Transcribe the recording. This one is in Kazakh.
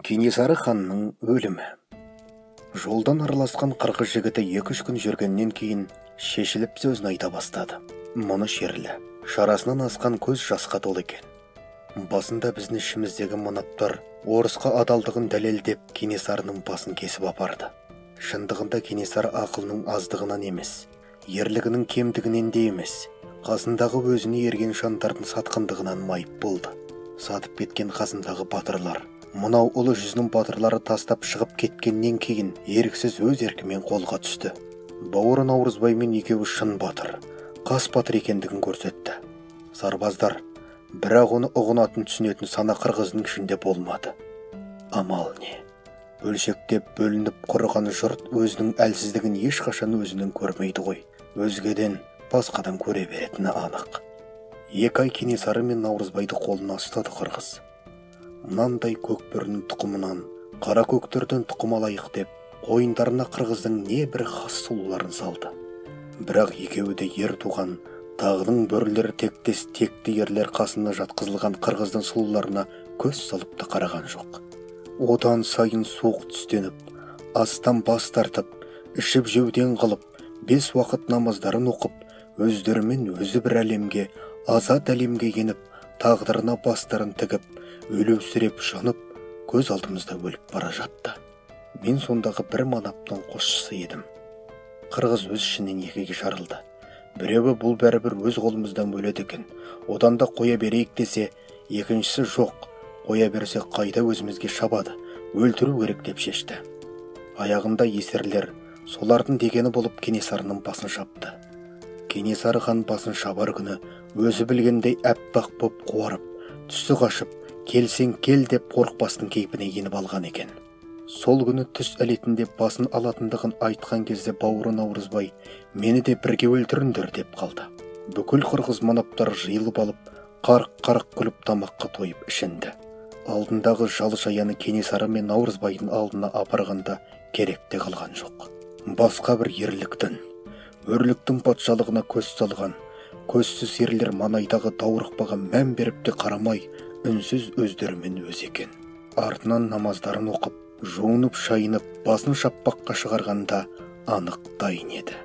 Кенесары ханның өлімі. Жолдан араласқан қырғыз жігіті 2-3 күн жүргеннен кейін шешіліп сөзін айта бастады. Мұны шерлі, шарасынан асқан көз жасқа толы екен. Басында біздің ішіміздегі манаптар орысқа адалдығын дәлелдеп Кенесарының басын кесіп апарды. Шындығында Кенесары ақылының аздығынан емес, ерлігінің кемдігінен де емес, қасындағы өзіне ерген шандардың сатқындығынан майып болды. Сатып кеткен қасындағы батырлар, мынау ұлы жүзінің батырлары тастап шығып кеткеннен кейін еріксіз өз еркімен қолға түсті. Бауыры Наурызбаймен екеуі шын батыр, қас батыр екендігін көрсетті. Сарбаздар, бірақ оны ұғынатын түсінетін сана қырғыздың ішінде болмады. Амал не? Бөлшектеп бөлініп құрыған жұрт өзінің әлсіздігін ешқашан өзінің көрмейді ғой. Өзгеден, басқадан көре беретіні анық. 2 ай Кенесары мен Наурызбайды қолына ұстады қырғыз. Мынандай көкбөрінің тұқымынан қара көктерден тұқым алайық деп, қойындарына қырғыздың не бір хас сұлуларын салды. Бірақ екеуі де ер туған, тағының бөрілері тектес текті ерлер қасына жатқызылған қырғыздың сұлуларына көз салып та қараған жоқ. Одан сайын суық түстеніп, астан бас тартып, ішіп жеуден қылып, 5 уақыт намаздарын оқып, өздерімен өзі бір әлемге, азат әлемге еніп, тағдырына бастарын тігіп, өлеусіреп жанып, көз алдымызда өліп бара жатты. Мен сондағы бір манаптың қосшысы едім. Қырғыз өз ішінен екіге жарылды. Біреуі бұл бәрібір өз қолымыздан өледі екен, одан да қоя берейік десе, екіншісі жоқ, қоя берсе қайда өзімізге шабады, өлтіру керек деп шешті. Аяғында есерлер, солардың дегені болып Кенесарының басын шапты. Кенесары хан басын шабар күні өзі білгендей әппақ боп қуарып, түсі қашып, келсең кел деп қорықпастың кейпіне еніп алған екен. Сол күні түс әлетінде басын алатындығын айтқан кезде бауыры Наурызбай мені де бірге өлтіріңдер деп қалды. Бүкіл қырғыз манаптар жиылып алып, қарқ-қарқ күліп тамаққа тойып ішінді. Алдындағы жалы жаяны Кенесары мен Наурызбайдың алдына апарғанда керекте қалған жоқ. Басқа бір ерліктің, өрліктің патшалығына көз салған, көзсіз ерлер маңайдағы даурықпаға мән беріп те қарамай, үнсіз өздерімен өз екен. Артынан намаздарын оқып, жуынып шайынып, басын шаппаққа шығарғанда анық дайын еді.